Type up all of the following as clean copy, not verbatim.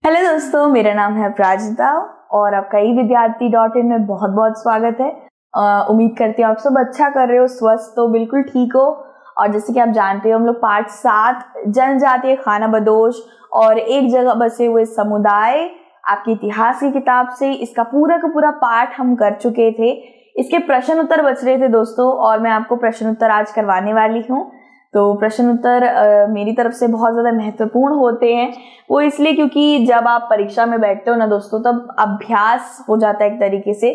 Hello दोस्तों, मेरा नाम है प्राजता और आपका evidyarthi.in में बहुत बहुत स्वागत है। उम्मीद करती हूँ आप सब अच्छा कर रहे हो, स्वस्थ हो, बिल्कुल ठीक हो। और जैसे कि आप जानते हो, हम लोग पार्ट 7 जनजातीय खानाबदोश और एक जगह बसे हुए समुदाय आपके इतिहास की किताब से इसका पूरा का पूरा पाठ हम कर चुके थे। इसके प्रश्न उत्तर बच रहे थे दोस्तों, और मैं आपको प्रश्न उत्तर आज करवाने वाली हूँ। तो प्रश्न उत्तर मेरी तरफ से बहुत ज़्यादा महत्वपूर्ण होते हैं। वो इसलिए क्योंकि जब आप परीक्षा में बैठते हो ना दोस्तों, तब अभ्यास हो जाता है एक तरीके से।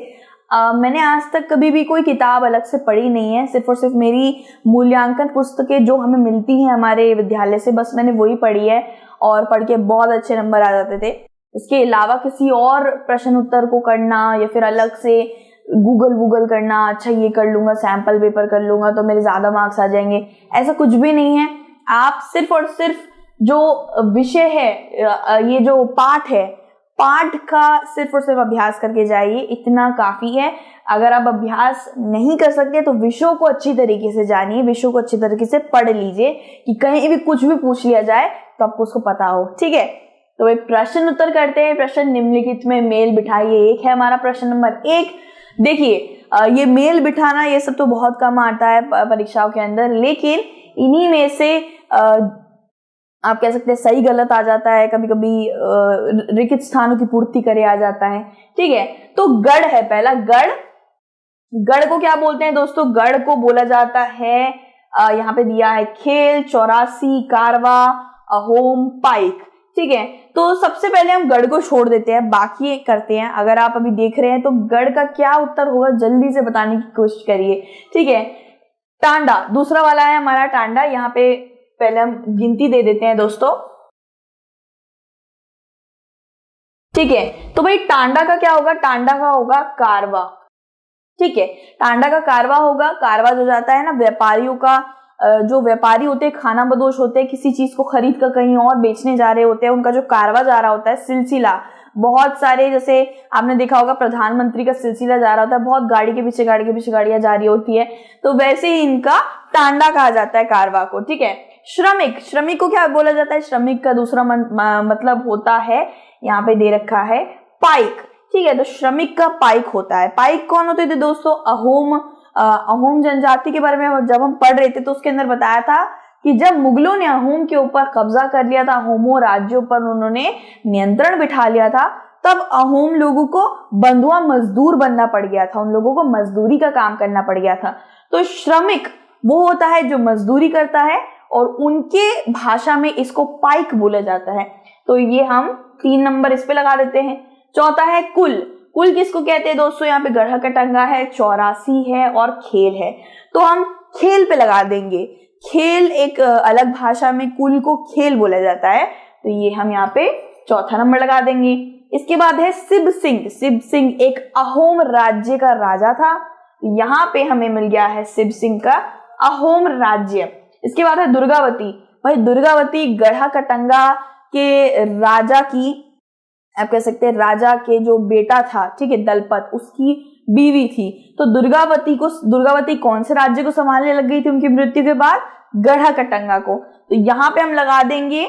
मैंने आज तक कभी भी कोई किताब अलग से पढ़ी नहीं है, सिर्फ और सिर्फ मेरी मूल्यांकन पुस्तकें जो हमें मिलती हैं हमारे विद्यालय से, बस मैंने वही पढ़ी है और पढ़ के बहुत अच्छे नंबर आ जाते थे। इसके अलावा किसी और प्रश्न उत्तर को करना या फिर अलग से गूगल करना, अच्छा ये कर लूंगा, सैंपल पेपर कर लूंगा तो मेरे ज्यादा मार्क्स आ जाएंगे, ऐसा कुछ भी नहीं है। आप सिर्फ और सिर्फ जो विषय है, ये जो पाठ है, पाठ का सिर्फ और सिर्फ अभ्यास करके जाइए, इतना काफी है। अगर आप अभ्यास नहीं कर सकते तो विषयों को अच्छी तरीके से जानिए, विषयों को अच्छी तरीके से पढ़ लीजिए कि कहीं भी कुछ भी पूछ लिया जाए तो आपको उसको पता हो। ठीक है, तो एक प्रश्न उत्तर करते हैं। प्रश्न निम्नलिखित में मेल बिठाइए। एक है हमारा प्रश्न नंबर 1। देखिए, ये मेल बिठाना ये सब तो बहुत कम आता है परीक्षाओं के अंदर, लेकिन इन्हीं में से आप कह सकते हैं सही गलत आ जाता है, कभी कभी रिक्त स्थानों की पूर्ति करे आ जाता है। ठीक है, तो गढ़ है पहला। गढ़ को क्या बोलते हैं दोस्तों? गढ़ को बोला जाता है, यहाँ पे दिया है खेल, 84, कारवा, अहोम, पाइक। ठीक है, तो सबसे पहले हम गढ़ को छोड़ देते हैं, बाकी करते हैं। अगर आप अभी देख रहे हैं तो गढ़ का क्या उत्तर होगा जल्दी से बताने की कोशिश करिए। ठीक है, टांडा दूसरा वाला है हमारा, टांडा। यहाँ पे पहले हम गिनती दे देते हैं दोस्तों। ठीक है, तो भाई टांडा का क्या होगा? टांडा का होगा कारवा। ठीक है, टांडा का कारवा होगा। कारवा जो जाता है ना व्यापारियों का, जो व्यापारी होते हैं, खानाबदोश होते हैं, किसी चीज को खरीद कर कहीं और बेचने जा रहे होते हैं, उनका जो कारवा जा रहा होता है, सिलसिला, बहुत सारे, जैसे आपने देखा होगा प्रधानमंत्री का सिलसिला जा रहा होता है, बहुत गाड़ी के पीछे गाड़ियां जा रही होती है, तो वैसे ही इनका टांडा कहा जाता है कारवा को। ठीक है, श्रमिक को क्या बोला जाता है? श्रमिक का दूसरा मतलब होता है, यहाँ पे दे रखा है, पाइक। ठीक है, तो श्रमिक का पाइक होता है। पाइक कौन होते थे दोस्तों? अहोम जनजाति के बारे में जब हम पढ़ रहे थे तो उसके अंदर बताया था कि जब मुगलों ने अहोम के ऊपर कब्जा कर लिया था, अहोमो राज्यों पर उन्होंने नियंत्रण बिठा लिया था, तब अहोम लोगों को बंधुआ मजदूर बनना पड़ गया था, उन लोगों को मजदूरी का काम करना पड़ गया था। तो श्रमिक वो होता है जो मजदूरी करता है, और उनके भाषा में इसको पाइक बोला जाता है। तो ये हम 3 नंबर इस पे लगा देते हैं। चौथा है कुल। कुल किसको कहते हैं दोस्तों? यहाँ पे गढ़ा कटंगा है, 84 है और खेल है, तो हम खेल पे लगा देंगे। खेल एक अलग भाषा में कुल को खेल बोला जाता है, तो ये हम यहाँ पे चौथा नंबर लगा देंगे। इसके बाद है शिव सिंह। शिव सिंह एक अहोम राज्य का राजा था, यहाँ पे हमें मिल गया है शिव सिंह का अहोम राज्य। इसके बाद है दुर्गावती। भाई दुर्गावती गढ़ा कटंगा के राजा की, आप कह सकते हैं राजा के जो बेटा था, ठीक है, दलपत, उसकी बीवी थी। तो दुर्गावती कौन से राज्य को संभालने लग गई थी उनकी मृत्यु के बाद? गढ़ा कटंगा को। तो यहाँ पे हम लगा देंगे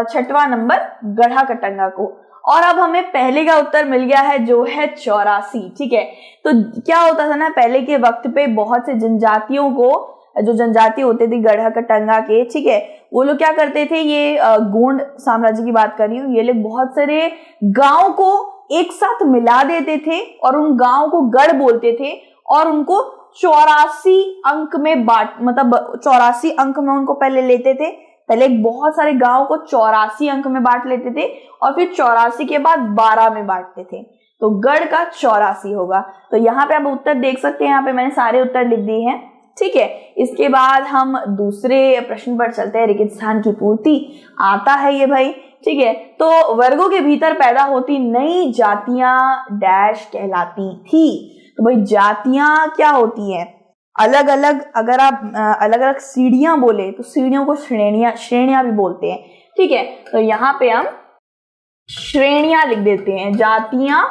6वां नंबर गढ़ा कटंगा को। और अब हमें पहले का उत्तर मिल गया है जो है 84। ठीक है, तो क्या होता था ना, पहले के वक्त पे बहुत से जनजातियों को, जो जनजाति होते थे गढ़ा कटंगा के, ठीक है, वो लोग क्या करते थे, ये गोंड साम्राज्य की बात कर रही हूँ, ये लोग बहुत सारे गांव को एक साथ मिला देते थे और उन गांव को गढ़ बोलते थे, और उनको 84 अंक में मतलब 84 अंक में उनको पहले लेते थे। पहले बहुत सारे गांव को 84 अंक में बांट लेते थे और फिर 84 के बाद 12 में बांटते थे, तो गढ़ का 84 होगा। तो यहाँ पे आप उत्तर देख सकते हैं, यहाँ पे मैंने सारे उत्तर लिख दिए हैं। ठीक है, इसके बाद हम दूसरे प्रश्न पर चलते हैं। रिक्त स्थान की पूर्ति आता है ये भाई। ठीक है, तो वर्गों के भीतर पैदा होती नई जातियां डैश कहलाती थी। तो भाई जातियां क्या होती हैं? अलग अलग, अगर आप अलग अलग सीढ़ियां बोले तो सीढ़ियों को श्रेणियां भी बोलते हैं। ठीक है, तो यहाँ पे हम श्रेणियां लिख देते हैं। जातियां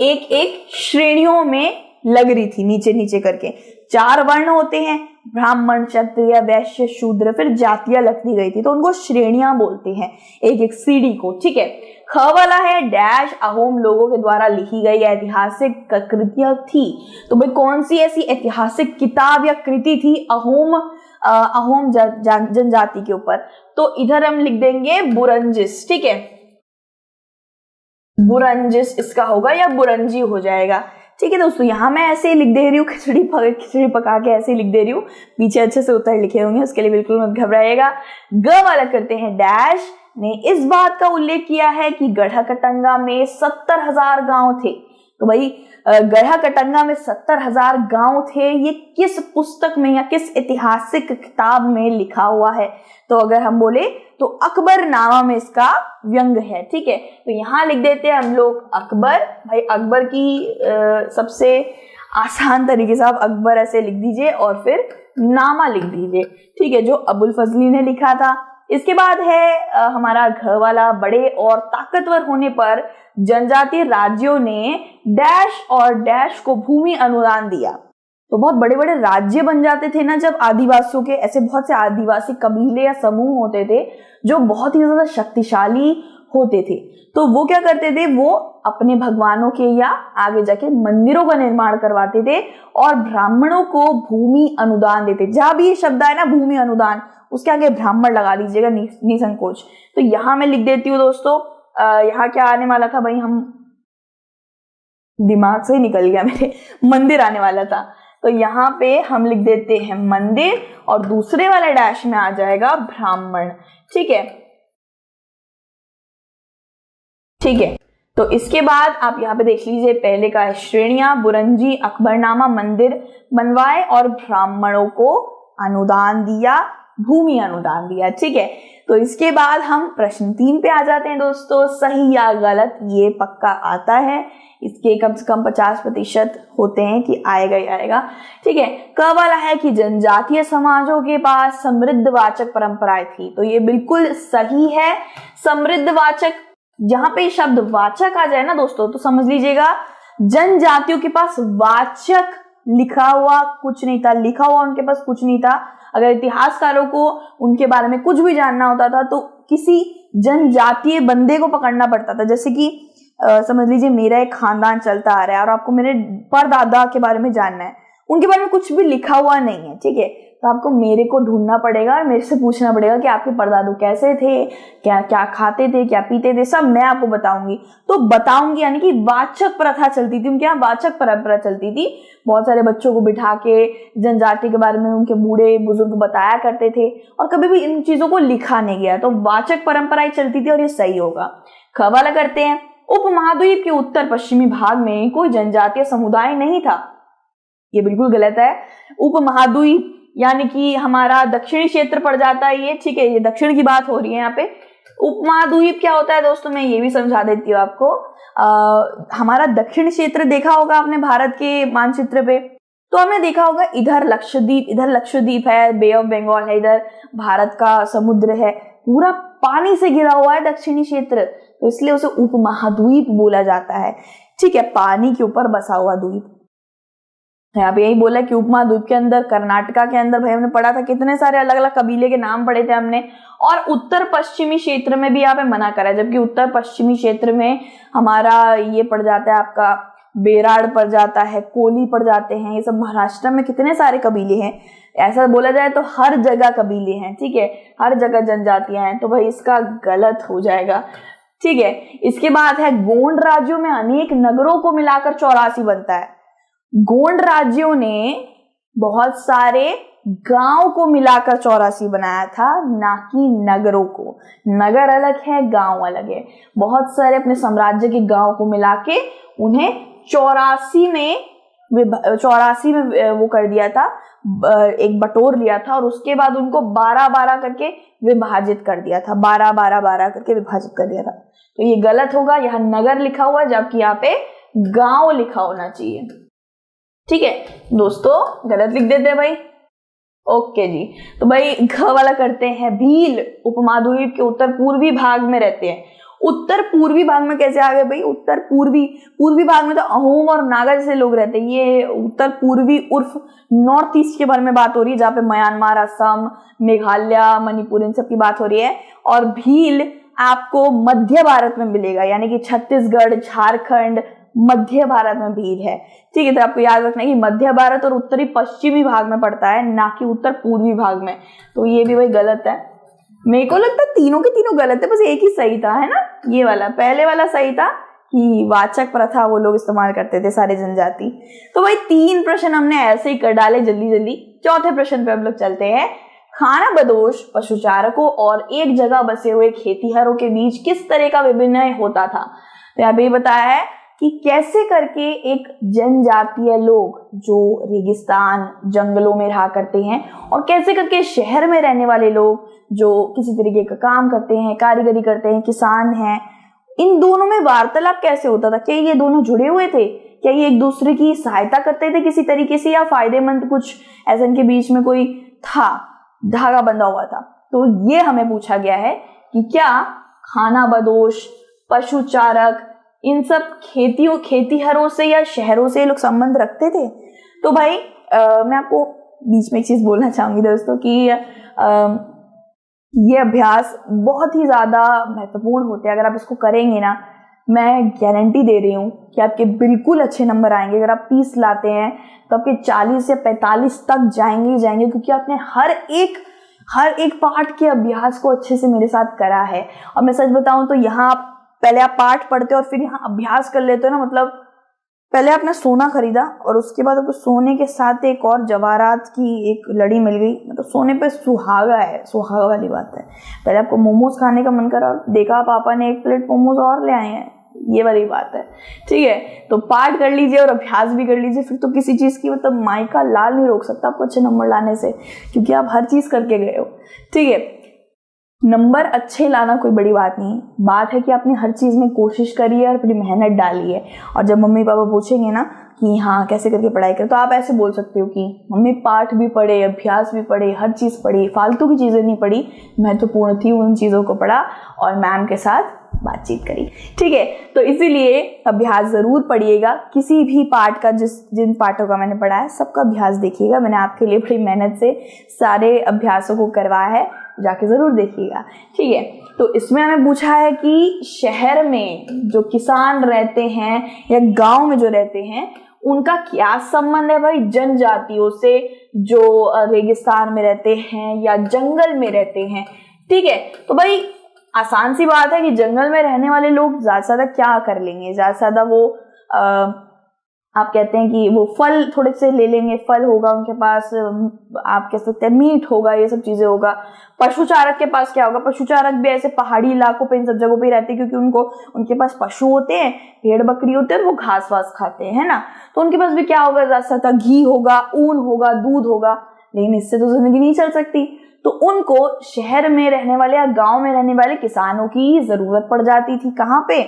एक एक श्रेणियों में लग रही थी, नीचे नीचे करके। 4 वर्ण होते हैं, ब्राह्मण, क्षत्रिय, वैश्य, शूद्र, फिर जातियां लगती गई थी, तो उनको श्रेणियां बोलते हैं, एक एक सीढ़ी को। ठीक है, ख वाला है डैश अहोम लोगों के द्वारा लिखी गई ऐतिहासिक कृतियां थी। तो भाई कौन सी ऐसी ऐतिहासिक किताब या कृति थी अहोम जनजाति के ऊपर? तो इधर हम लिख देंगे बुरंजिस। ठीक है, बुरंजिस इसका होगा या बुरंजी हो जाएगा। ठीक है दोस्तों, यहाँ मैं ऐसे ही लिख दे रही हूँ, खिचड़ी पका के ऐसे ही लिख दे रही हूँ, पीछे अच्छे से उत्तर लिखे होंगे, उसके लिए बिल्कुल मत घबराइएगा। ग वाला करते हैं डैश ने इस बात का उल्लेख किया है कि गढ़कटंगा में 70,000 गांव थे। तो भाई गढ़कटंगा में 70,000 गांव थे, ये किस पुस्तक में या किस ऐतिहासिक किताब में लिखा हुआ है? तो अगर हम बोले तो अकबरनामा में इसका व्यंग है। ठीक है, तो यहाँ लिख देते हैं हम लोग अकबर। भाई अकबर की सबसे आसान तरीके से आप अकबर ऐसे लिख दीजिए और फिर नामा लिख दीजिए। ठीक है, जो अबुल फजली ने लिखा था। इसके बाद है हमारा घ वाला, बड़े और ताकतवर होने पर जनजातीय राज्यों ने डैश और डैश को भूमि अनुदान दिया। तो बहुत बड़े बड़े राज्य बन जाते थे ना जब आदिवासियों के, ऐसे बहुत से आदिवासी कबीले या समूह होते थे जो बहुत ही ज्यादा शक्तिशाली होते थे, तो वो क्या करते थे, वो अपने भगवानों के या आगे जाके मंदिरों का निर्माण करवाते थे और ब्राह्मणों को भूमि अनुदान देते। जहां भी ये शब्द आए ना भूमि अनुदान, उसके आगे ब्राह्मण लगा दीजिएगा निसंकोच। तो यहां मैं लिख देती हूँ दोस्तों, यहाँ क्या आने वाला था भाई, हम दिमाग से ही निकल गया मेरे, मंदिर आने वाला था। तो यहाँ पे हम लिख देते हैं मंदिर और दूसरे वाले डैश में आ जाएगा ब्राह्मण। ठीक है, ठीक है, तो इसके बाद आप यहाँ पे देख लीजिए, पहले का है श्रेणियां, बुरंजी, अकबरनामा, मंदिर बनवाए और ब्राह्मणों को अनुदान दिया, भूमि अनुदान दिया। ठीक है, तो इसके बाद हम प्रश्न 3 पे आ जाते हैं दोस्तों। सही या गलत ये पक्का आता है, इसके कम से कम 50% होते हैं कि आएगा ही आएगा। ठीक है, क वाला है कि जनजातीय समाजों के पास समृद्ध वाचक परंपराएं थी। तो ये बिल्कुल सही है, समृद्ध वाचक। जहां पे शब्द वाचक आ जाए ना दोस्तों, तो समझ लीजिएगा जनजातियों के पास वाचक लिखा हुआ कुछ नहीं था, लिखा हुआ उनके पास कुछ नहीं था। अगर इतिहासकारों को उनके बारे में कुछ भी जानना होता था तो किसी जनजातीय बंदे को पकड़ना पड़ता था। जैसे कि समझ लीजिए मेरा एक खानदान चलता आ रहा है और आपको मेरे परदादा के बारे में जानना है, उनके बारे में कुछ भी लिखा हुआ नहीं है। ठीक है, तो आपको मेरे को ढूंढना पड़ेगा और मेरे से पूछना पड़ेगा कि आपके परदादू कैसे थे, क्या क्या खाते थे, क्या पीते थे, सब मैं आपको बताऊंगी। तो बताऊंगी यानी कि वाचक प्रथा चलती थी उनके यहाँ, वाचक परंपरा चलती थी। बहुत सारे बच्चों को बिठा के जनजाति के बारे में उनके बूढ़े बुजुर्ग बताया करते थे और कभी भी इन चीजों को लिखा नहीं गया। तो वाचक परंपराएं चलती थी और ये सही होगा। ख वाला करते हैं, उपमहाद्वीप के उत्तर पश्चिमी भाग में कोई जनजातीय समुदाय नहीं था। ये बिल्कुल गलत है। उपमहाद्वीप यानी कि हमारा दक्षिणी क्षेत्र पड़ जाता है ये। ठीक है, ये दक्षिण की बात हो रही है यहाँ पे। उपमहाद्वीप क्या होता है दोस्तों, मैं ये भी समझा देती हूँ आपको। हमारा दक्षिण क्षेत्र देखा होगा आपने भारत के मानचित्र पे, तो हमने देखा होगा इधर लक्षद्वीप है, बे ऑफ बंगाल है, इधर भारत का समुद्र है, पूरा पानी से घिरा हुआ है दक्षिणी क्षेत्र, तो इसलिए उसे उपमहाद्वीप बोला जाता है। ठीक है, पानी के ऊपर बसा हुआ द्वीप। यहाँ पे यही बोला कि उपमहाद्वीप के अंदर, कर्नाटका के अंदर, भाई हमने पढ़ा था कितने सारे अलग अलग कबीले के नाम पढ़े थे हमने। और उत्तर पश्चिमी क्षेत्र में भी यहाँ पे मना करा है, जबकि उत्तर पश्चिमी क्षेत्र में हमारा ये पड़ जाता है आपका बेराड़ पड़ जाता है, कोली पड़ जाते हैं, ये सब महाराष्ट्र में कितने सारे कबीले हैं। ऐसा बोला जाए तो हर जगह कबीले हैं। ठीक है, हर जगह जनजातियां हैं, तो भाई इसका गलत हो जाएगा। ठीक है, इसके बाद है गोंड राज्यों में अनेक नगरों को मिलाकर 84 बनता है। गोंड राज्यों ने बहुत सारे गांव को मिलाकर 84 बनाया था, ना कि नगरों को। नगर अलग है, गांव अलग है। बहुत सारे अपने साम्राज्य के गांव को मिला के उन्हें 84 में वो कर दिया था, एक बटोर लिया था और उसके बाद उनको 12-12 करके विभाजित कर दिया था, 12-12-12 करके विभाजित कर दिया था। तो ये गलत होगा, यहाँ नगर लिखा हुआ है जबकि यहाँ पे गांव लिखा होना चाहिए। ठीक है दोस्तों, गलत लिख देते हैं भाई। ओके जी, तो भाई घ वाला करते हैं। भील उपमहाद्वीप के उत्तर पूर्वी भाग में रहते हैं। उत्तर पूर्वी भाग में कैसे आ गए भाई? उत्तर पूर्वी भाग में तो अहोम और नागा जैसे लोग रहते हैं। ये उत्तर पूर्वी उर्फ नॉर्थ ईस्ट के बारे में बात हो रही है, जहाँ पे म्यांमार, असम, मेघालय, मणिपुर इन सब की बात हो रही है। और भील आपको मध्य भारत में मिलेगा, यानी कि छत्तीसगढ़, झारखंड, मध्य भारत में भीड़ है। ठीक है, तो आपको याद रखना है कि मध्य भारत और उत्तरी पश्चिमी भाग में पड़ता है, ना कि उत्तर पूर्वी भाग में। तो ये भी भाई गलत है। मेरे को लगता है तीनों के तीनों गलत है, बस एक ही सही था, है ना, ये वाला। पहले वाला सही था कि वाचक प्रथा वो लोग इस्तेमाल करते थे सारे जनजाति। तो भाई 3 प्रश्न हमने ऐसे ही कर डाले जल्दी जल्दी। चौथे प्रश्न पे हम लोग चलते हैं। खानाबदोश पशुचारकों और एक जगह बसे हुए खेतीहरों के बीच किस तरह का विनिमय होता था? तो यहाँ पे बताया है कि कैसे करके एक जनजातीय लोग जो रेगिस्तान जंगलों में रहा करते हैं और कैसे करके शहर में रहने वाले लोग जो किसी तरीके का काम करते हैं, कारीगरी करते हैं, किसान हैं, इन दोनों में वार्तालाप कैसे होता था? क्या ये दोनों जुड़े हुए थे? क्या ये एक दूसरे की सहायता करते थे किसी तरीके से, या फायदेमंद कुछ ऐसा इनके बीच में कोई था, धागा बंधा हुआ था? तो ये हमें पूछा गया है कि क्या खानाबदोश, पशुचारक, इन सब खेतीहरों से या शहरों से लोग संबंध रखते थे? तो भाई मैं आपको बीच में एक चीज बोलना चाहूंगी दोस्तों कि ये अभ्यास बहुत ही ज्यादा महत्वपूर्ण होते हैं। अगर आप इसको करेंगे ना, मैं गारंटी दे रही हूँ कि आपके बिल्कुल अच्छे नंबर आएंगे। अगर आप 30 लाते हैं तो आपके 40 या 45 तक जाएंगे ही जाएंगे, क्योंकि आपने हर एक पाठ के अभ्यास को अच्छे से मेरे साथ करा है। और मैं सच बताऊं तो यहाँ पहले आप पाठ पढ़ते हो और फिर यहाँ अभ्यास कर लेते हो ना, मतलब पहले आपने सोना खरीदा और उसके बाद आपको सोने के साथ एक और जवाहरात की एक लड़ी मिल गई, मतलब सोने पे सुहागा है, सुहागा वाली बात है। पहले आपको मोमोज खाने का मन करा, देखा पापा ने 1 प्लेट मोमोज और ले आए हैं, ये वाली बात है। ठीक है, तो पाठ कर लीजिए और अभ्यास भी कर लीजिए, फिर तो किसी चीज की मतलब माई का लाल नहीं रोक सकता आपको अच्छे नंबर लाने से, क्योंकि आप हर चीज करके गए हो। ठीक है, नंबर अच्छे लाना कोई बड़ी बात नहीं, बात है कि आपने हर चीज में कोशिश करी है और अपनी मेहनत डाली है। और जब मम्मी पापा पूछेंगे ना कि हाँ कैसे करके पढ़ाई कर, तो आप ऐसे बोल सकते हो कि मम्मी पाठ भी पढ़े, अभ्यास भी पढ़े, हर चीज पढ़ी, फालतू की चीजें नहीं पढ़ी, महत्वपूर्ण थी उन चीजों को पढ़ा और मैम के साथ बातचीत करी। ठीक है, तो इसीलिए अभ्यास जरूर पढ़िएगा। किसी भी पाठ का जिन पाठों का मैंने पढ़ा है सबका अभ्यास देखिएगा। मैंने आपके लिए बड़ी मेहनत से सारे अभ्यासों को करवाया है, जाके जरूर देखिएगा। ठीक है, तो इसमें हमें पूछा है कि शहर में जो किसान रहते हैं या गांव में जो रहते हैं उनका क्या संबंध है भाई जनजातियों से जो रेगिस्तान में रहते हैं या जंगल में रहते हैं। ठीक है, तो भाई आसान सी बात है कि जंगल में रहने वाले लोग ज्यादा से ज्यादा क्या कर लेंगे, ज्यादा से ज्यादा वो आप कहते हैं कि वो फल थोड़े से ले लेंगे, फल होगा उनके पास, आप कह सकते हैं मीट होगा, ये सब चीजें होगा। पशुचारक के पास क्या होगा? पशुचारक भी ऐसे पहाड़ी इलाकों पे इन सब जगहों पे रहते हैं, क्योंकि उनके पास पशु होते हैं, भेड़ बकरी होते हैं, वो घास वास खाते हैं, है ना। तो उनके पास भी क्या होगा? ज्यादा से ज्यादा घी होगा, ऊन होगा, दूध होगा, लेकिन इससे तो जिंदगी नहीं चल सकती। तो उनको शहर में रहने वाले या गांव में रहने वाले किसानों की जरूरत पड़ जाती थी। कहाँ पे?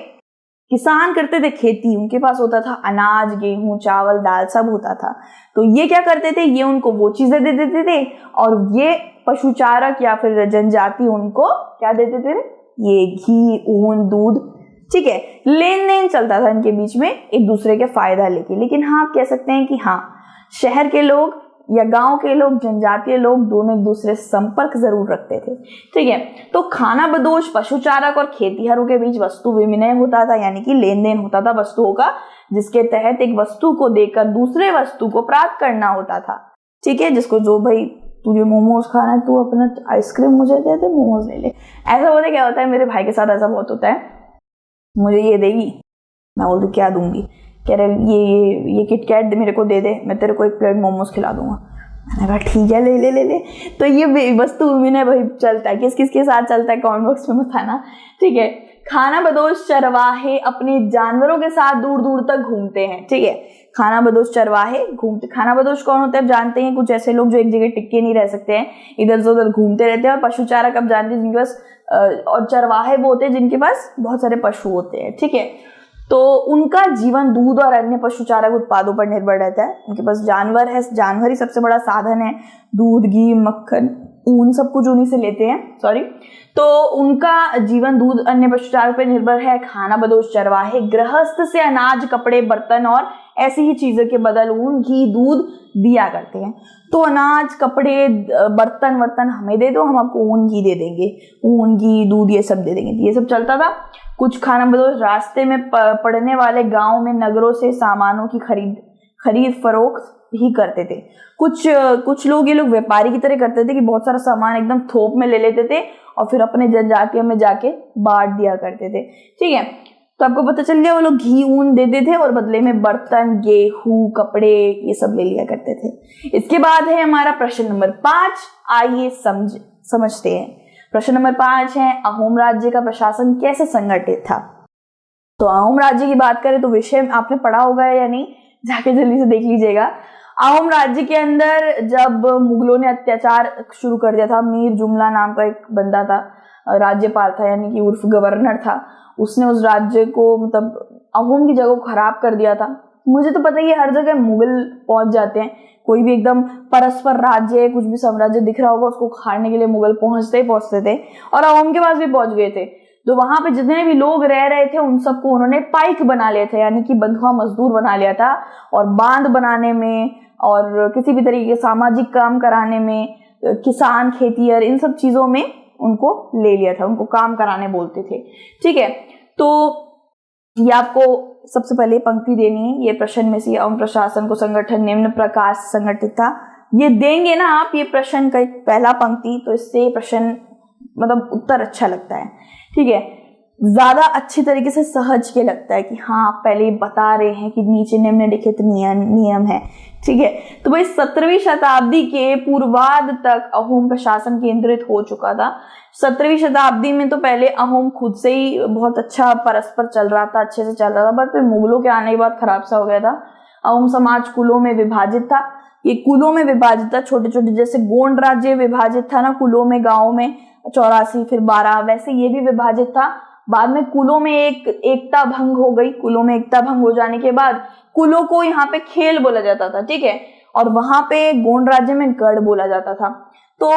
किसान करते थे खेती, उनके पास होता था अनाज, गेहूं, चावल, दाल, सब होता था। तो ये क्या करते थे? ये उनको वो चीजें दे देते थे और ये पशुचारक या फिर जनजाति उनको क्या देते थे? ये घी, ऊन, दूध। ठीक है, लेन देन चलता था इनके बीच में एक दूसरे के फायदा लेके। लेकिन हाँ, आप कह सकते हैं कि हाँ, शहर के लोग या गांव के लोग, जनजातीय लोग दोनों एक दूसरे से संपर्क जरूर रखते थे। ठीक है, तो खानाबदोश पशुचारक और खेतीहरों के बीच वस्तु विनिमय होता था, यानी कि लेन देन होता था वस्तुओं का, जिसके तहत एक वस्तु को देकर दूसरे वस्तु को प्राप्त करना होता था। ठीक है, जिसको जो भाई तुझे मोमोज खाना है, तू अपना आइसक्रीम मुझे दे दे, मोमोज ले ले। ऐसा होता क्या होता है, मेरे भाई के साथ ऐसा बहुत होता है, मुझे ये देगी, मैं बोलती क्या दूंगी, कह रहे ये किटकैट मेरे को दे दे, मैं तेरे को 1 प्लेट मोमोज खिला दूंगा। मैंने कहा ठीक है, ले ले ले ले। तो ये वस्तु विनिमय भाई चलता है, किस किस के साथ चलता है कमेंट बॉक्स में बताना। ठीक है, खानाबदोश चरवाहे अपने जानवरों के साथ दूर दूर तक घूमते हैं। ठीक है, खानाबदोश चरवाहे घूमते, खानाबदोश कौन होते हैं आप जानते हैं? कुछ ऐसे लोग जो एक जगह टिके नहीं रह सकते हैं, इधर से उधर घूमते रहते हैं। और पशुचारक आप जानते हैं जिनके पास, और चरवाहे वो होते हैं जिनके पास बहुत सारे पशु होते हैं। ठीक है, तो उनका जीवन दूध और अन्य पशुचारक उत्पादों पर निर्भर रहता है। उनके पास जानवर है, जानवर ही सबसे बड़ा साधन है दूध, घी, मक्खन ऊन सब कुछ उन्हीं से लेते हैं, सॉरी। तो उनका जीवन दूध अन्य पशुचारों पर निर्भर है। खाना बदोश चरवाहे गृहस्थ से अनाज, कपड़े, बर्तन और ऐसी ही चीजों के बदल ऊन, घी, दूध दिया करते हैं। तो अनाज, कपड़े, बर्तन वर्तन हमें दे दो, हम आपको ऊन, घी दे देंगे। ऊन, घी, दूध ये सब दे देंगे। ये सब चलता था। कुछ खाना बदोश रास्ते में पड़ने वाले गांव में नगरों से सामानों की खरीद फरोख्त ही करते थे। कुछ लोग, ये लोग व्यापारी की तरह करते थे कि बहुत सारा सामान एकदम थोक में ले लेते थे और फिर अपने जनजातियों में जाके बांट दिया करते थे। ठीक है, तो आपको पता चल गया, वो लोग घी, ऊन देते थे और बदले में बर्तन, गेहूं, कपड़े ये सब ले लिया करते थे। इसके बाद है हमारा प्रश्न नंबर 5। आइए समझते हैं। प्रश्न नंबर 5 है, अहोम राज्य का प्रशासन कैसे संगठित था? तो अहोम राज्य की बात करें तो विषय आपने पढ़ा होगा या नहीं, जाके जल्दी से देख लीजिएगा। अहोम राज्य के अंदर जब मुगलों ने अत्याचार शुरू कर दिया था, मीर जुमला नाम का एक बंदा था, राज्यपाल था, यानी कि उर्फ गवर्नर था। उसने उस राज्य को, मतलब अहोम की जगह को खराब कर दिया था। मुझे तो पता ही है, हर जगह मुगल पहुंच जाते हैं। कोई भी एकदम परस्पर राज्य, कुछ भी साम्राज्य दिख रहा होगा, उसको खाने के लिए मुगल पहुंचते थे और अहोम के पास भी पहुंच गए थे। तो वहां पे जितने भी लोग रह रहे थे उन सबको उन्होंने पाइक बना लिया था, यानी कि बंधुआ मजदूर बना लिया था। और बांध बनाने में और किसी भी तरीके के सामाजिक काम कराने में, किसान, खेतीहर, इन सब चीजों में उनको ले लिया था, उनको काम कराने बोलते थे। ठीक है, तो ये आपको सबसे पहले पंक्ति देनी है। ये प्रश्न में से, अहोम प्रशासन को संगठन निम्न प्रकार से संगठित था, ये देंगे ना आप, ये प्रश्न का एक पहला पंक्ति, तो इससे प्रश्न मतलब उत्तर अच्छा लगता है। ठीक है, ज्यादा अच्छी तरीके से सहज के लगता है कि हाँ आप पहले बता रहे हैं कि नीचे निम्नलिखित नियम है। ठीक है, तो भाई 17वीं शताब्दी के पूर्वार्ध तक अहोम प्रशासन केंद्रित हो चुका था। 17वीं शताब्दी में तो पहले अहोम खुद से ही बहुत अच्छा परस्पर चल रहा था, अच्छे से चल रहा था, बट फिर मुगलों के आने के बाद खराब सा हो गया था। अहोम समाज कुलों में विभाजित था। ये कुलों में विभाजित था, छोटे छोटे, जैसे गोंड राज्य विभाजित था ना कुलों में, गाँव में 84 फिर 12, वैसे ये भी विभाजित था। बाद में कुलों में एकता भंग हो गई। कुलों में एकता भंग हो जाने के बाद कुलों को यहाँ पे खेल बोला जाता था। ठीक है, और वहां पे गोंड राज्य में गढ़ बोला जाता था। तो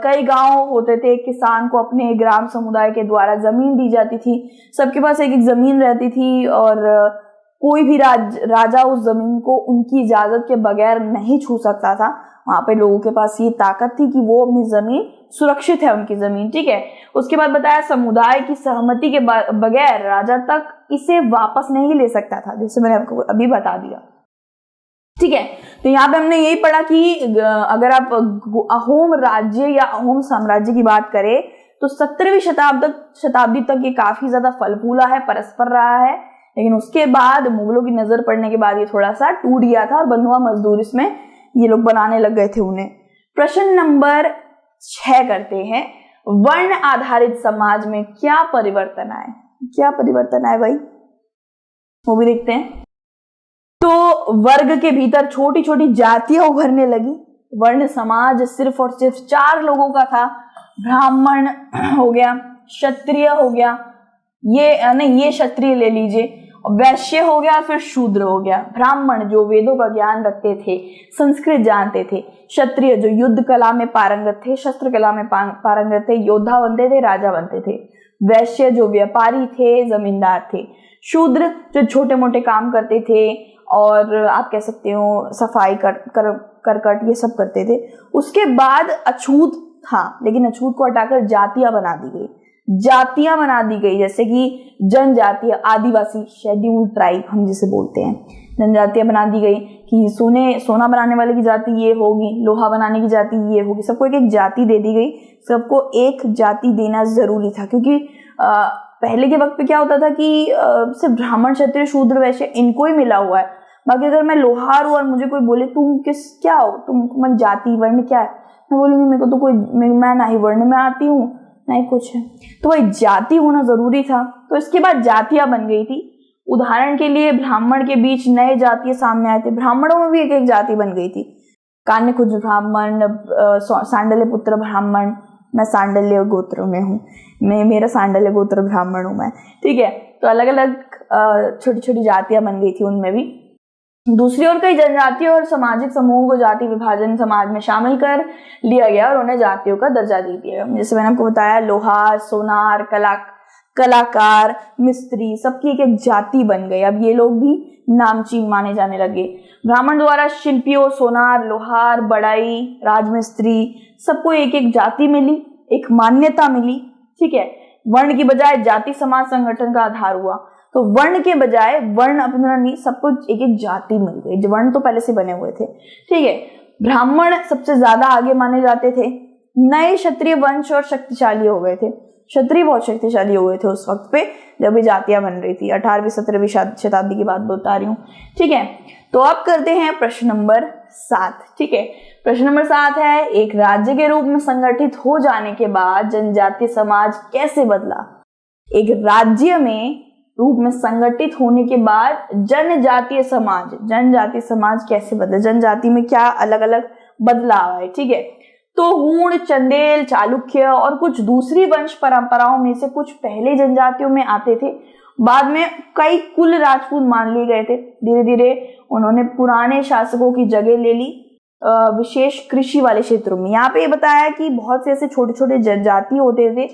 कई गांव होते थे, किसान को अपने ग्राम समुदाय के द्वारा जमीन दी जाती थी। सबके पास एक एक जमीन रहती थी और कोई भी राजा उस जमीन को उनकी इजाजत के बगैर नहीं छू सकता था। वहां पे लोगों के पास ये ताकत थी कि वो अपनी जमीन, सुरक्षित है उनकी जमीन। ठीक है, उसके बाद बताया समुदाय की सहमति के बगैर राजा तक इसे वापस नहीं ले सकता था, जैसे मैंने आपको अभी बता दिया। ठीक है, तो यहाँ पे हमने यही पढ़ा कि अगर आप अहोम राज्य या अहोम साम्राज्य की बात करें तो 17वीं शताब्दी तक ये काफी ज्यादा फल फूला है, परस्पर रहा है। लेकिन उसके बाद मुगलों की नजर पड़ने के बाद ये थोड़ा सा टूट गया था और बंधुआ मजदूर इसमें ये लोग बनाने लग गए थे उन्हें। प्रश्न नंबर 6 करते हैं, वर्ण आधारित समाज में क्या परिवर्तन आए? क्या परिवर्तन आए भाई, वो भी देखते हैं। तो वर्ग के भीतर छोटी छोटी जातियां उभरने लगी। वर्ण समाज सिर्फ और सिर्फ 4 लोगों का था। ब्राह्मण हो गया, क्षत्रिय हो गया, ये क्षत्रिय ले लीजिए, वैश्य हो गया, फिर शूद्र हो गया। ब्राह्मण जो वेदों का ज्ञान रखते थे, संस्कृत जानते थे। क्षत्रिय जो युद्ध कला में पारंगत थे, शस्त्र कला में पारंगत थे, योद्धा बनते थे, राजा बनते थे। वैश्य जो व्यापारी थे, जमींदार थे। शूद्र जो छोटे मोटे काम करते थे और आप कह सकते हो सफाई करकट ये सब करते थे। उसके बाद अछूत था, लेकिन अछूत को हटाकर जातियां बना दी गई। जातियां बना दी गई, जैसे कि जनजातीय, आदिवासी, शेड्यूल्ड ट्राइब हम जिसे बोलते हैं, जनजातियां बना दी गई कि सोना बनाने वाले की जाति ये होगी, लोहा बनाने की जाति ये होगी। सबको एक एक जाति दे दी गई। सबको एक जाति देना जरूरी था, क्योंकि पहले के वक्त पे क्या होता था कि सिर्फ ब्राह्मण, क्षत्रिय, शूद्र, वैश्य इनको ही मिला हुआ है। बाकी अगर मैं लोहार हूं और मुझे कोई बोले तुम क्या हो, तुम जाति वर्ण क्या है, मैं बोलूंगी मेरे को तो कोई, मैं ना ही वर्ण में आती हूँ नहीं कुछ है। तो वही जाति होना जरूरी था। तो इसके बाद जातियां बन गई थी। उदाहरण के लिए ब्राह्मण के बीच नए जातियां सामने आए थे। ब्राह्मणों में भी एक एक जाति बन गई थी। कान्य खुज ब्राह्मण, सांडल्य पुत्र ब्राह्मण, मैं सांडल्य गोत्र में हूँ, मेरा सांडल्य गोत्र ब्राह्मण हूं मैं। ठीक है, तो अलग अलग छोटी छोटी जातियां बन गई थी उनमें भी। दूसरी ओर कई जनजातियों और सामाजिक समूहों को जाति विभाजन समाज में शामिल कर लिया गया और उन्हें जातियों का दर्जा दे दिया गया। जैसे मैंने आपको बताया, लोहार, सोनार, कलाकार, मिस्त्री, सबकी एक एक जाति बन गई। अब ये लोग भी नामचीन माने जाने लगे। ब्राह्मण द्वारा शिल्पियों, सोनार, लोहार, बढ़ई, राजमिस्त्री, सबको एक एक जाति मिली, एक मान्यता मिली। ठीक है, वर्ण की बजाय जाति समाज संगठन का आधार हुआ। तो वर्ण के बजाय वर्ण अपना नहीं, सबको एक एक जाति मिल गई। वर्ण तो पहले से बने हुए थे। ठीक है, ब्राह्मण सबसे ज्यादा आगे माने जाते थे। नए क्षत्रिय वंश और शक्तिशाली हो गए थे। क्षत्रिय बहुत शक्तिशाली हो गए थे उस वक्त पे जब ये जातियां बन रही थी। 18वीं 17वीं शताब्दी की बात बता रही हूँ। ठीक है, तो अब करते हैं प्रश्न नंबर 7। ठीक है, प्रश्न नंबर 7 है, एक राज्य के रूप में संगठित हो जाने के बाद जनजातीय समाज कैसे बदला। एक राज्य में रूप में संगठित होने के बाद जनजातीय समाज कैसे बदला, जनजाति में क्या अलग अलग बदलाव है। ठीक है, तो हूण, चंदेल, चालुक्य और कुछ दूसरी वंश परंपराओं में से कुछ पहले जनजातियों में आते थे, बाद में कई कुल राजपूत मान लिए गए थे। धीरे धीरे उन्होंने पुराने शासकों की जगह ले ली, विशेष कृषि वाले क्षेत्रों में। यहाँ पे ये बताया कि बहुत से ऐसे छोटे छोटे जनजाति होते थे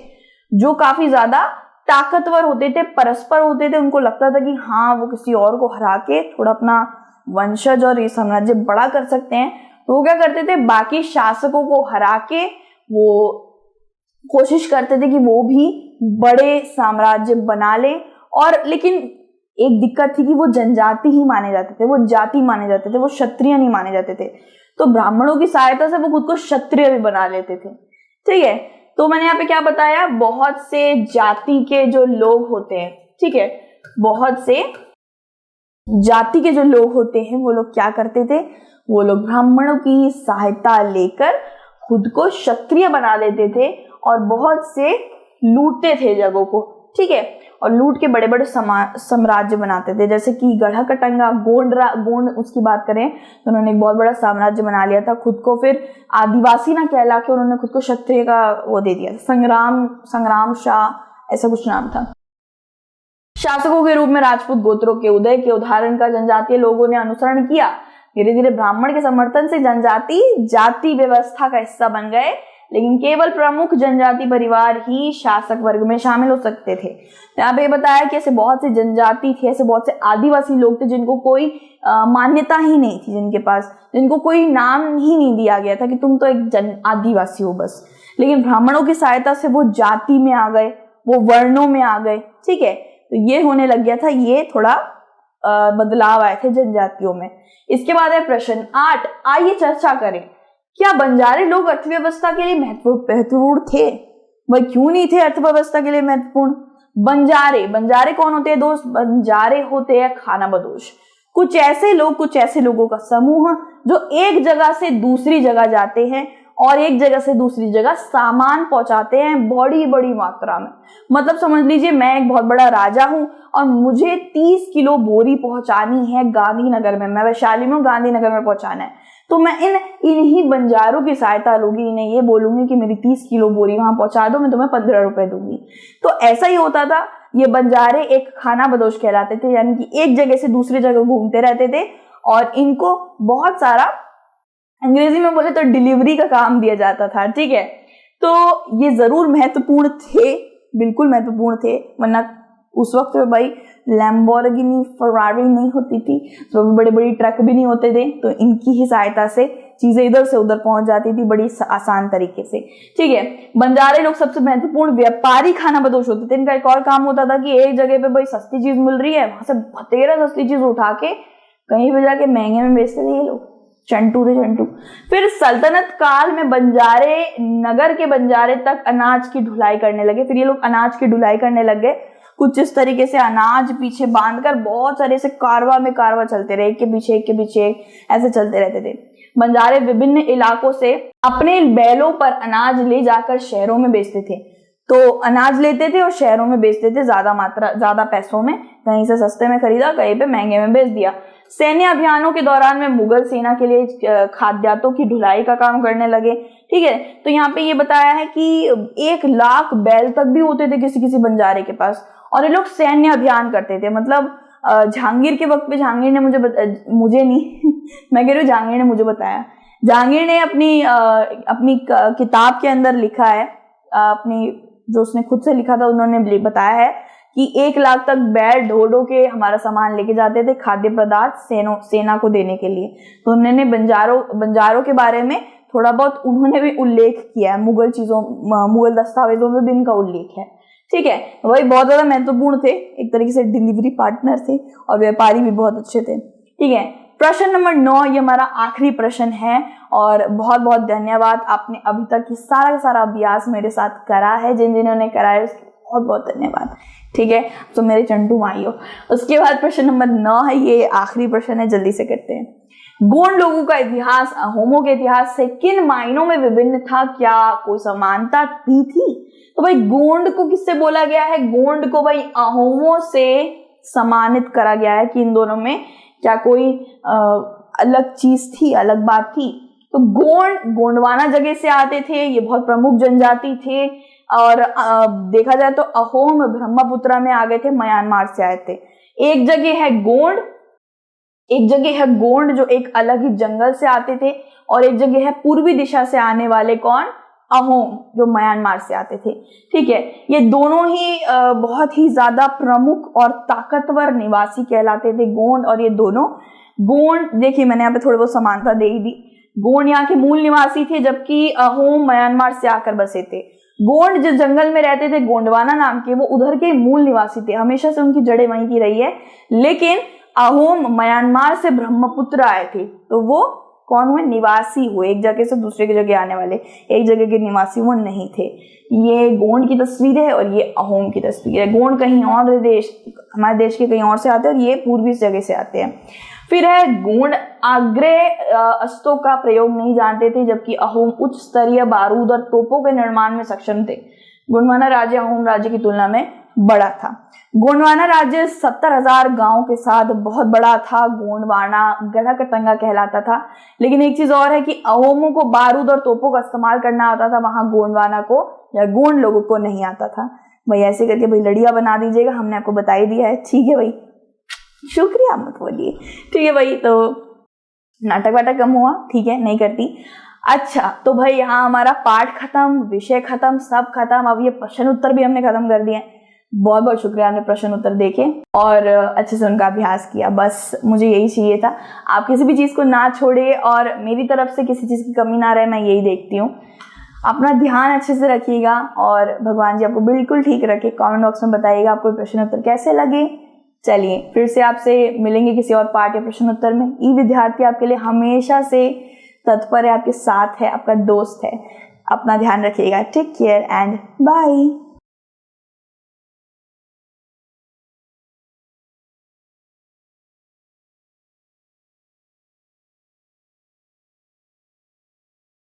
जो काफी ज्यादा ताकतवर होते थे, परस्पर होते थे। उनको लगता था कि हाँ, वो किसी और को हरा के थोड़ा अपना वंशज और ये साम्राज्य बड़ा कर सकते हैं। तो वो क्या करते थे, बाकी शासकों को हरा के वो कोशिश करते थे कि वो भी बड़े साम्राज्य बना ले। और लेकिन एक दिक्कत थी कि वो जनजाति ही माने जाते थे, वो जाति माने जाते थे, वो क्षत्रिय नहीं माने जाते थे। तो ब्राह्मणों की सहायता से वो खुद को क्षत्रिय भी बना लेते थे। ठीक है, तो मैंने यहाँ पे क्या बताया, बहुत से जाति के जो लोग होते हैं, ठीक है, बहुत से जाति के जो लोग होते हैं वो लोग क्या करते थे, वो लोग ब्राह्मणों की सहायता लेकर खुद को क्षत्रिय बना लेते थे और बहुत से लूटते थे जगहों को। ठीक है, और लूट के बड़े बड़े साम्राज्य बनाते थे। जैसे कि गढ़ा कटंगा, गोंड उसकी बात करें तो उन्होंने एक बहुत बड़ा साम्राज्य बना लिया था खुद को। फिर आदिवासी ना कहला के उन्होंने खुद को क्षत्रिय का वो दे दिया। संग्राम शाह ऐसा कुछ नाम था। शासकों के रूप में राजपूत गोत्रों के उदय के उदाहरण का जनजातीय लोगों ने अनुसरण किया। धीरे धीरे ब्राह्मण के समर्थन से जनजाति जाति व्यवस्था का हिस्सा बन गए, लेकिन केवल प्रमुख जनजाति परिवार ही शासक वर्ग में शामिल हो सकते थे। यहाँ पे बताया कि ऐसे बहुत से जनजाति थे, ऐसे बहुत से आदिवासी लोग थे जिनको कोई मान्यता ही नहीं थी, जिनके पास, जिनको कोई नाम ही नहीं दिया गया था कि तुम तो एक आदिवासी हो बस। लेकिन ब्राह्मणों की सहायता से वो जाति में आ गए, वो वर्णों में आ गए। ठीक है, तो ये होने लग गया था, ये थोड़ा बदलाव आए थे जनजातियों में। इसके बाद है प्रश्न 8। आइए चर्चा करें, क्या बंजारे लोग अर्थव्यवस्था के लिए महत्वपूर्ण थे? वह क्यों नहीं थे अर्थव्यवस्था के लिए महत्वपूर्ण? बंजारे कौन होते हैं दोस्त? बंजारे होते हैं खानाबदोश। कुछ ऐसे लोगों का समूह जो एक जगह से दूसरी जगह जाते हैं और एक जगह से दूसरी जगह सामान पहुंचाते हैं बड़ी बड़ी मात्रा में। मतलब समझ लीजिए, मैं एक बहुत बड़ा राजा हूं और मुझे 30 किलो बोरी पहुंचानी है गांधीनगर में। मैं वैशाली में, गांधीनगर में पहुंचाना है, तो मैं इन्हीं बंजारों की सहायता लूंगी। इन्हें ये बोलूंगी कि मेरी 30 किलो बोरी वहां पहुंचा दो, मैं तुम्हें 15 रुपए दूंगी। तो ऐसा ही होता था। ये बंजारे एक खानाबदोश कहलाते थे, यानी कि एक जगह से दूसरी जगह घूमते रहते थे और इनको बहुत सारा, अंग्रेजी में बोले तो डिलीवरी का काम दिया जाता था। ठीक है, तो ये जरूर महत्वपूर्ण थे, बिल्कुल महत्वपूर्ण थे, वरना उस वक्त में भाई लैम्बोर्गिनी, फरारी नहीं होती थी, तो बड़े बड़ी ट्रक भी नहीं होते थे, तो इनकी ही सहायता से चीजें इधर से उधर पहुंच जाती थी बड़ी आसान तरीके से। ठीक है, बंजारे लोग सबसे महत्वपूर्ण व्यापारी खानाबदोश होते थे। इनका एक और काम होता था कि एक जगह पे भाई सस्ती चीज मिल रही है, वहां से बतेरा सस्ती चीज उठा के कहीं पे जाके महंगे में बेचते थे ये लोग। चंटू थे चंटू। फिर सल्तनत काल में बंजारे नगर के बंजारे तक अनाज की ढुलाई करने लगे। फिर ये लोग अनाज की ढुलाई करने लग गए। कुछ इस तरीके से अनाज पीछे बांधकर बहुत सारे से कारवा चलते रहे, एक के पीछे एक ऐसे चलते रहते थे। बंजारे विभिन्न इलाकों से अपने बैलों पर अनाज ले जाकर शहरों में बेचते थे। तो अनाज लेते थे और शहरों में बेचते थे ज्यादा पैसों में। कहीं से सस्ते में खरीदा, कहीं पे महंगे में बेच दिया। सैन्य अभियानों के दौरान में मुगल सेना के लिए खाद्यातों की ढुलाई का काम करने लगे। ठीक है, तो यहाँ पे ये बताया है कि 1 लाख बैल तक भी होते थे किसी किसी बंजारे के पास, और ये लोग सैन्य अभियान करते थे। मतलब जहांगीर के वक्त पे जहांगीर ने मुझे नहीं मैं कह रही हूँ जहांगीर ने मुझे बताया। जहांगीर ने अपनी किताब के अंदर लिखा है, अपनी जो उसने खुद से लिखा था उन्होंने बताया है कि 1 लाख तक बैल ढो के हमारा सामान लेके जाते थे, खाद्य पदार्थ सेना को देने के लिए। तो उन्होंने बंजारों के बारे में थोड़ा बहुत उन्होंने भी उल्लेख किया है, मुगल दस्तावेजों में भी इनका उल्लेख है। ठीक है, वही बहुत ज्यादा महत्वपूर्ण थे, एक तरीके से डिलीवरी पार्टनर थे और व्यापारी भी बहुत अच्छे थे। ठीक है, प्रश्न नंबर 9 ये हमारा आखिरी प्रश्न है और बहुत बहुत धन्यवाद, आपने अभी तक ये सारा अभ्यास मेरे साथ करा है। जिन्होंने करा है उसके बहुत बहुत धन्यवाद। ठीक है, तो मेरे चंटू माई हो। उसके बाद प्रश्न नंबर 9 है, ये आखिरी प्रश्न है, जल्दी से करते हैं। गोंड लोगों का इतिहास अहोमों के इतिहास से किन मायनों में विभिन्न था, क्या कोई समानता भी थी? तो भाई गोंड को किससे बोला गया है? गोंड को भाई अहोमों से सम्मानित करा गया है कि इन दोनों में क्या कोई अलग चीज थी, अलग बात थी। तो गोंडवाना जगह से आते थे, ये बहुत प्रमुख जनजाति थे और देखा जाए तो अहोम ब्रह्मपुत्रा में आ गए थे, म्यांमार से आए थे। एक जगह है गोंड जो एक अलग ही जंगल से आते थे और एक जगह है पूर्वी दिशा से आने वाले कौन? अहोम, जो म्यांमार से आते थे। ठीक है, ये दोनों ही बहुत ही ज्यादा प्रमुख और ताकतवर निवासी कहलाते थे, गोंड और ये दोनों। गोंड देखिए मैंने यहाँ पे थोड़ी बहुत समानता दे ही दी। गोंड यहाँ के मूल निवासी थे जबकि अहोम म्यांमार से आकर बसे थे। गोंड जिस जंगल में रहते थे गोंडवाना नाम के, वो उधर के मूल निवासी थे, हमेशा से उनकी जड़ें वहीं की रही है। लेकिन अहोम म्यांमार से ब्रह्मपुत्र आए थे, तो वो कौन हुए? निवासी हुए, एक जगह से दूसरे की जगह आने वाले, एक जगह के निवासी वो नहीं थे। ये गोंड की तस्वीर है और ये अहोम की तस्वीर है। गोंड कहीं और हमारे देश के कहीं और से आते हैं और ये पूर्वी जगह से आते हैं। फिर है गोंड आग्नेय अस्त्रों का प्रयोग नहीं जानते थे जबकि अहोम उच्च स्तरीय बारूद और तोपों के निर्माण में सक्षम थे। गोंडवाना राज्य अहोम राज्य की तुलना में बड़ा था। गोंडवाना राज्य 70,000 गांवों के साथ बहुत बड़ा था। गोंडवाना गढ़ा कटंगा कहलाता था। लेकिन एक चीज और है कि अहोमों को बारूद और तोपों का इस्तेमाल करना आता था, वहां गोंडवाना को या गोंड लोगों को नहीं आता था। भाई ऐसे करके भाई लड़िया बना दीजिएगा, हमने आपको बता ही दिया है। ठीक है भाई, शुक्रिया मत बोलिए। ठीक है भाई, तो नाटक वाटक कम हुआ, ठीक है, नहीं करती। अच्छा, तो भाई यहाँ हमारा पाठ खत्म, विषय खत्म, सब खत्म। अब ये प्रश्न उत्तर भी हमने खत्म कर दिए। बहुत बहुत शुक्रिया, आपने प्रश्न उत्तर देखे और अच्छे से उनका अभ्यास किया। बस मुझे यही चाहिए था, आप किसी भी चीज को ना छोड़े और मेरी तरफ से किसी चीज की कमी ना रहे, मैं यही देखती हूँ। अपना ध्यान अच्छे से रखिएगा और भगवान जी आपको बिल्कुल ठीक रखे। कमेंट बॉक्स में बताइएगा आपको प्रश्न उत्तर कैसे लगे। चलिए फिर से आपसे मिलेंगे किसी और पाठ या प्रश्न उत्तर में। ई विद्यार्थी आपके लिए हमेशा से तत्पर है, आपके साथ है, आपका दोस्त है। अपना ध्यान रखिएगा। Take care and bye.